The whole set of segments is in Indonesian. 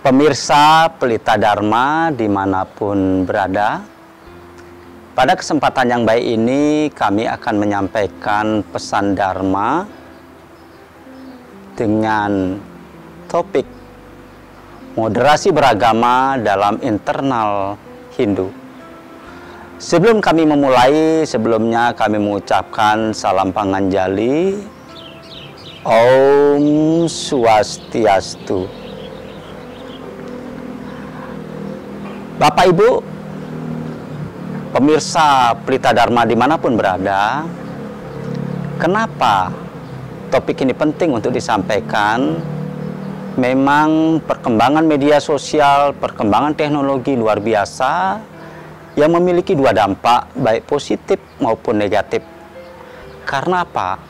Pemirsa Pelita Dharma dimanapun berada, pada kesempatan yang baik ini kami akan menyampaikan pesan Dharma dengan topik moderasi beragama dalam internal Hindu. Sebelum kami memulai, sebelumnya kami mengucapkan salam panganjali, Om Swastiastu. Bapak Ibu, pemirsa Pelita Dharma dimanapun berada, kenapa topik ini penting untuk disampaikan? Memang perkembangan media sosial, perkembangan teknologi luar biasa yang memiliki dua dampak, baik positif maupun negatif. Karena apa?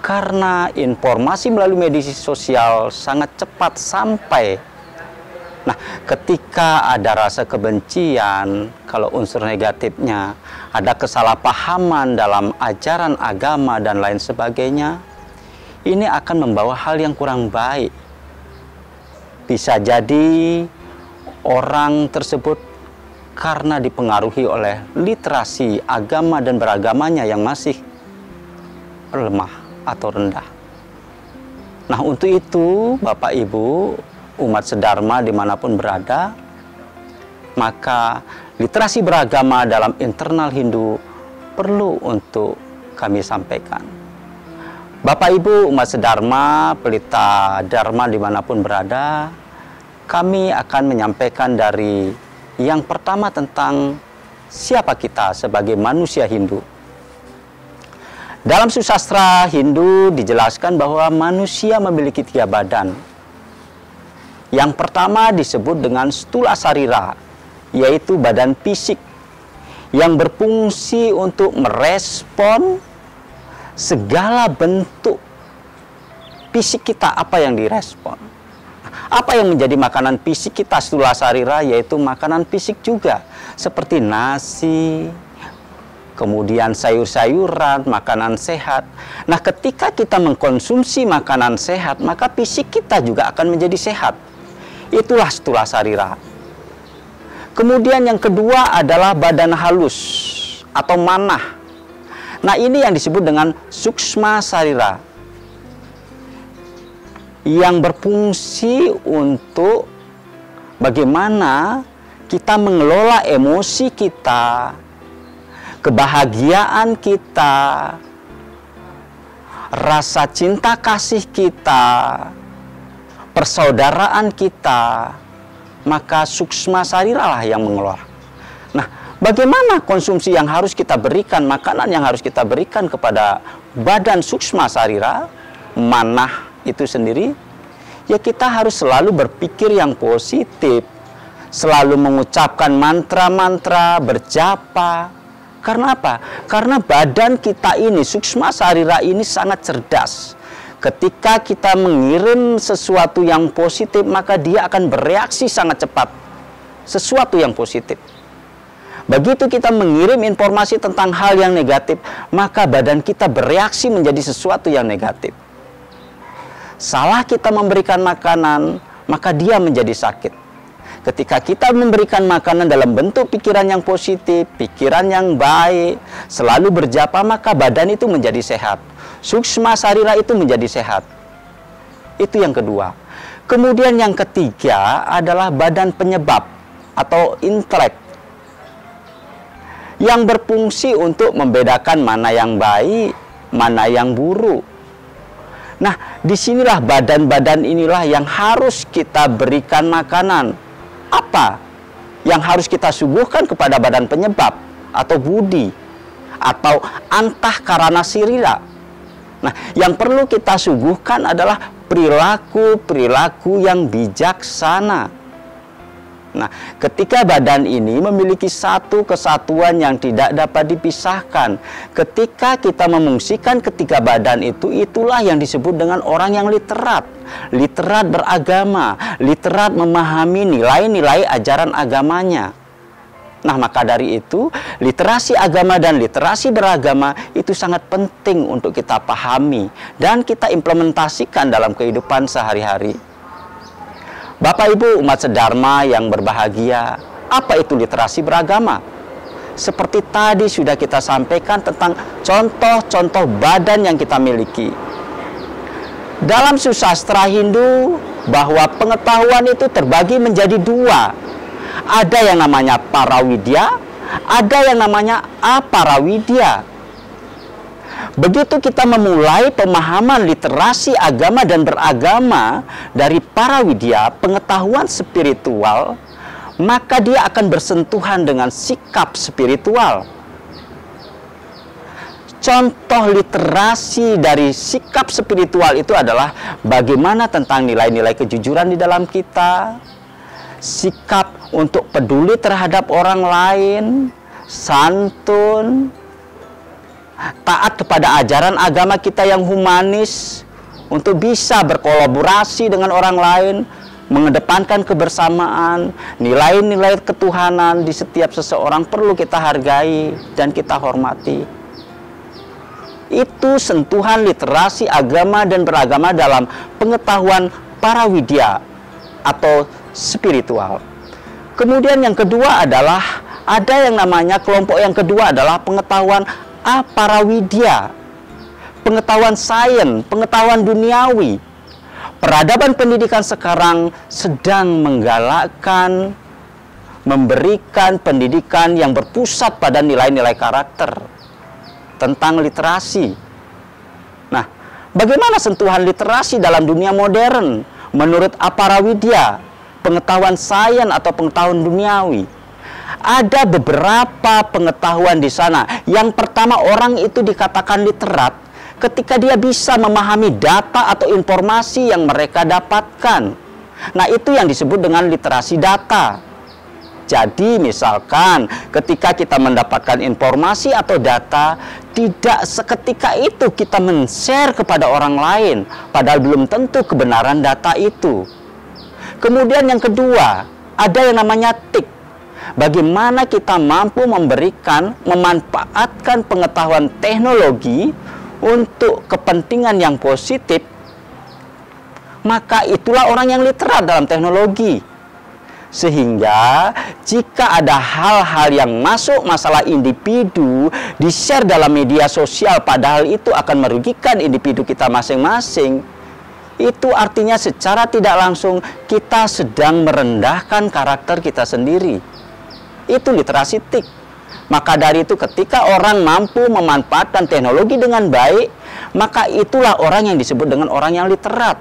Karena informasi melalui media sosial sangat cepat sampai. Nah, ketika ada rasa kebencian, kalau unsur negatifnya, ada kesalahpahaman dalam ajaran agama dan lain sebagainya, ini akan membawa hal yang kurang baik. Bisa jadi orang tersebut karena dipengaruhi oleh literasi agama dan beragamanya yang masih lemah atau rendah. Nah, untuk itu Bapak Ibu, umat sedharma dimanapun berada, maka literasi beragama dalam internal Hindu perlu untuk kami sampaikan. Bapak Ibu umat sedharma, Pelita Dharma dimanapun berada, kami akan menyampaikan dari yang pertama tentang siapa kita sebagai manusia Hindu. Dalam susastra Hindu dijelaskan bahwa manusia memiliki 3 badan. Yang pertama disebut dengan stula sarira, yaitu badan fisik yang berfungsi untuk merespon segala bentuk fisik kita, apa yang direspon. Apa yang menjadi makanan fisik kita stula sarira, yaitu makanan fisik juga, seperti nasi, kemudian sayur-sayuran, makanan sehat. Nah, ketika kita mengkonsumsi makanan sehat, maka fisik kita juga akan menjadi sehat. Itulah stula sarira. Kemudian yang kedua adalah badan halus atau manah. Nah, ini yang disebut dengan suksma sarira, yang berfungsi untuk bagaimana kita mengelola emosi kita, kebahagiaan kita, rasa cinta kasih kita, persaudaraan kita, maka suksma sarira lah yang mengelola. Nah, bagaimana konsumsi yang harus kita berikan, makanan yang harus kita berikan kepada badan suksma sarira, manah itu sendiri? Ya, kita harus selalu berpikir yang positif, selalu mengucapkan mantra-mantra, berjapa. Karena apa? Karena badan kita ini, suksma sarira ini sangat cerdas. Ketika kita mengirim sesuatu yang positif, maka dia akan bereaksi sangat cepat. Sesuatu yang positif. Begitu kita mengirim informasi tentang hal yang negatif, maka badan kita bereaksi menjadi sesuatu yang negatif. Salah kita memberikan makanan, maka dia menjadi sakit. Ketika kita memberikan makanan dalam bentuk pikiran yang positif, pikiran yang baik, selalu berjapa, maka badan itu menjadi sehat. Suksma sarira itu menjadi sehat. Itu yang kedua. Kemudian yang ketiga adalah badan penyebab atau intelek, yang berfungsi untuk membedakan mana yang baik, mana yang buruk. Nah, disinilah badan-badan inilah yang harus kita berikan makanan. Apa yang harus kita suguhkan kepada badan penyebab atau budi atau antahkarana sirira? Nah, yang perlu kita suguhkan adalah perilaku-perilaku yang bijaksana. Nah, ketika badan ini memiliki satu kesatuan yang tidak dapat dipisahkan, ketika kita memungsikan ketiga badan itu, itulah yang disebut dengan orang yang literat. Literat beragama, literat memahami nilai-nilai ajaran agamanya. Nah, maka dari itu, literasi agama dan literasi beragama itu sangat penting untuk kita pahami dan kita implementasikan dalam kehidupan sehari-hari. Bapak Ibu umat sedharma yang berbahagia, apa itu literasi beragama? Seperti tadi sudah kita sampaikan tentang contoh-contoh badan yang kita miliki. Dalam susastra Hindu, bahwa pengetahuan itu terbagi menjadi dua. Ada yang namanya parawidya, ada yang namanya aparawidya. Begitu kita memulai pemahaman literasi agama dan beragama dari parawidya, pengetahuan spiritual, maka dia akan bersentuhan dengan sikap spiritual. Contoh literasi dari sikap spiritual itu adalah bagaimana tentang nilai-nilai kejujuran di dalam kita, sikap untuk peduli terhadap orang lain, santun, taat kepada ajaran agama kita yang humanis, untuk bisa berkolaborasi dengan orang lain, mengedepankan kebersamaan, nilai-nilai ketuhanan di setiap seseorang perlu kita hargai dan kita hormati. Itu sentuhan literasi agama dan beragama dalam pengetahuan parawidya atau spiritual. Kemudian yang kedua adalah, ada yang namanya kelompok yang kedua adalah pengetahuan aparawidya, pengetahuan sains, pengetahuan duniawi. Peradaban pendidikan sekarang sedang menggalakkan, memberikan pendidikan yang berpusat pada nilai-nilai karakter, tentang literasi. Nah, bagaimana sentuhan literasi dalam dunia modern menurut aparawidya, pengetahuan sains atau pengetahuan duniawi? Ada beberapa pengetahuan di sana. Yang pertama, orang itu dikatakan literat ketika dia bisa memahami data atau informasi yang mereka dapatkan. Nah, itu yang disebut dengan literasi data. Jadi misalkan ketika kita mendapatkan informasi atau data, tidak seketika itu kita men-share kepada orang lain, padahal belum tentu kebenaran data itu. Kemudian yang kedua, ada yang namanya TIK. Bagaimana kita mampu memberikan, memanfaatkan pengetahuan teknologi untuk kepentingan yang positif, maka itulah orang yang literat dalam teknologi. Sehingga jika ada hal-hal yang masuk masalah individu di-share dalam media sosial, padahal itu akan merugikan individu kita masing-masing, itu artinya secara tidak langsung kita sedang merendahkan karakter kita sendiri. Itu literasi TIK. Maka dari itu ketika orang mampu memanfaatkan teknologi dengan baik, maka itulah orang yang disebut dengan orang yang literat,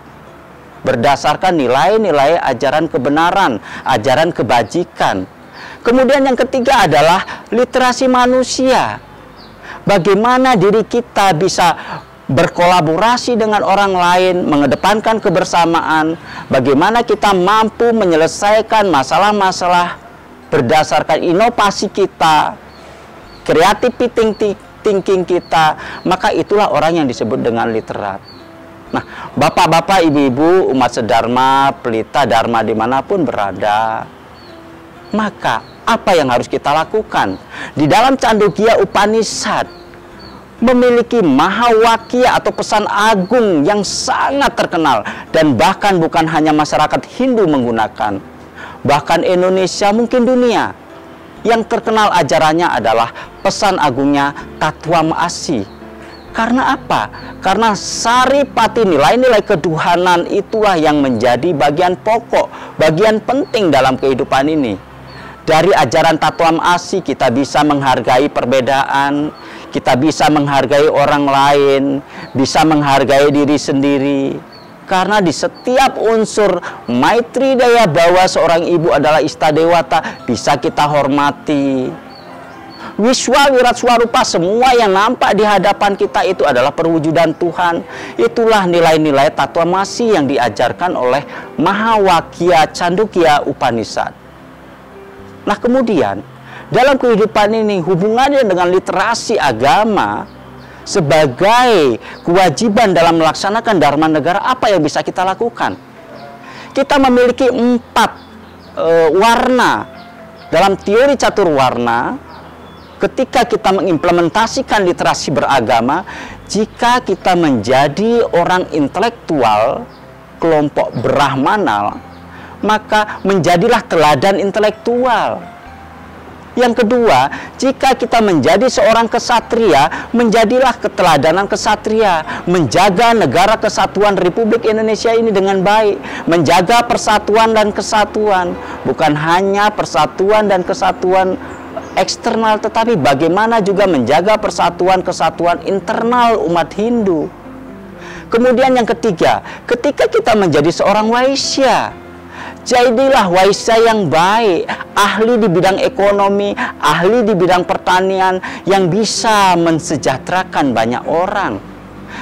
berdasarkan nilai-nilai ajaran kebenaran, ajaran kebajikan. Kemudian yang ketiga adalah literasi manusia. Bagaimana diri kita bisa berkolaborasi dengan orang lain, mengedepankan kebersamaan, bagaimana kita mampu menyelesaikan masalah-masalah berdasarkan inovasi kita, creativity thinking kita, maka itulah orang yang disebut dengan literat. Nah, bapak-bapak, ibu-ibu, umat sedharma, pelita dharma dimanapun berada, maka apa yang harus kita lakukan? Di dalam Candogya Upanishad memiliki mahawakya atau pesan agung yang sangat terkenal, dan bahkan bukan hanya masyarakat Hindu menggunakan, bahkan Indonesia, mungkin dunia. Yang terkenal ajarannya adalah pesan agungnya Tattvam Asi. Karena apa? Karena saripati, nilai-nilai ketuhanan itulah yang menjadi bagian pokok, bagian penting dalam kehidupan ini. Dari ajaran Tattvam Asi kita bisa menghargai perbedaan, kita bisa menghargai orang lain, bisa menghargai diri sendiri. Karena di setiap unsur Maitri Daya bahwa seorang ibu adalah Istadewata bisa kita hormati. Wiswa Wirat Swarupa, semua yang nampak di hadapan kita itu adalah perwujudan Tuhan. Itulah nilai-nilai Tattvam Asi yang diajarkan oleh Mahawakya Candogya Upanishad. Nah, kemudian dalam kehidupan ini hubungannya dengan literasi agama sebagai kewajiban dalam melaksanakan dharma negara, apa yang bisa kita lakukan? Kita memiliki 4 warna dalam teori catur warna. Ketika kita mengimplementasikan literasi beragama, jika kita menjadi orang intelektual, kelompok Brahmana, maka menjadilah teladan intelektual. Yang kedua, jika kita menjadi seorang kesatria, menjadilah keteladanan kesatria, menjaga negara kesatuan Republik Indonesia ini dengan baik, menjaga persatuan dan kesatuan, bukan hanya persatuan dan kesatuan eksternal, tetapi bagaimana juga menjaga persatuan kesatuan internal umat Hindu. Kemudian yang ketiga, ketika kita menjadi seorang waisya, jadilah waisya yang baik, ahli di bidang ekonomi, ahli di bidang pertanian, yang bisa mensejahterakan banyak orang.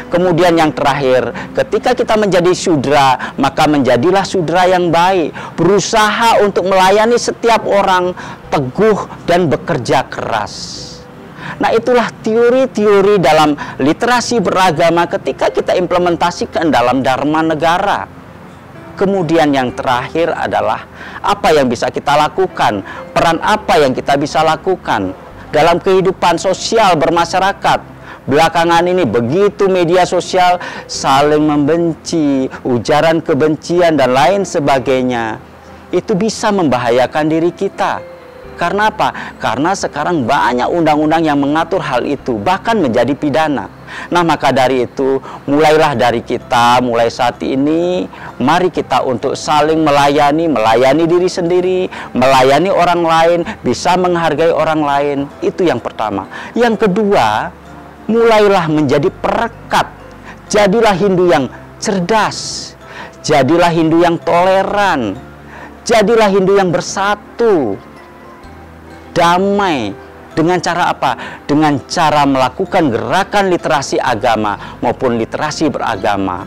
Kemudian yang terakhir, ketika kita menjadi sudra, maka menjadilah sudra yang baik, berusaha untuk melayani setiap orang, teguh dan bekerja keras. Nah, itulah teori-teori dalam literasi beragama ketika kita implementasikan dalam Dharma Negara. Kemudian yang terakhir adalah apa yang bisa kita lakukan, peran apa yang kita bisa lakukan dalam kehidupan sosial bermasyarakat. Belakangan ini begitu media sosial saling membenci, ujaran kebencian dan lain sebagainya. Itu bisa membahayakan diri kita. Karena apa? Karena sekarang banyak undang-undang yang mengatur hal itu, bahkan menjadi pidana. Nah, maka dari itu, mulailah dari kita, mulai saat ini, mari kita untuk saling melayani diri sendiri, melayani orang lain, bisa menghargai orang lain. Itu yang pertama. Yang kedua, mulailah menjadi perekat. Jadilah Hindu yang cerdas, jadilah Hindu yang toleran, jadilah Hindu yang bersatu, damai. Dengan cara apa? Dengan cara melakukan gerakan literasi agama maupun literasi beragama.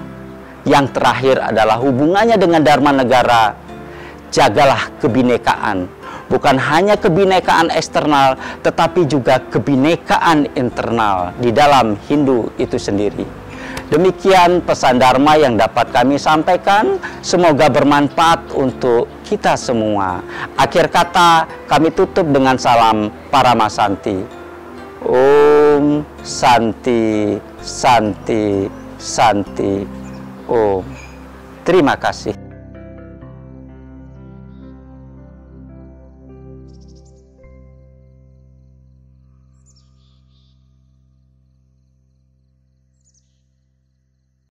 Yang terakhir adalah hubungannya dengan Dharma Negara. Jagalah kebinekaan. Bukan hanya kebinekaan eksternal, tetapi juga kebinekaan internal di dalam Hindu itu sendiri. Demikian pesan Dharma yang dapat kami sampaikan. Semoga bermanfaat untuk kita semua. Akhir kata, kami tutup dengan salam Paramasanti. Om Santi, Santi, Santi. Om. Terima kasih.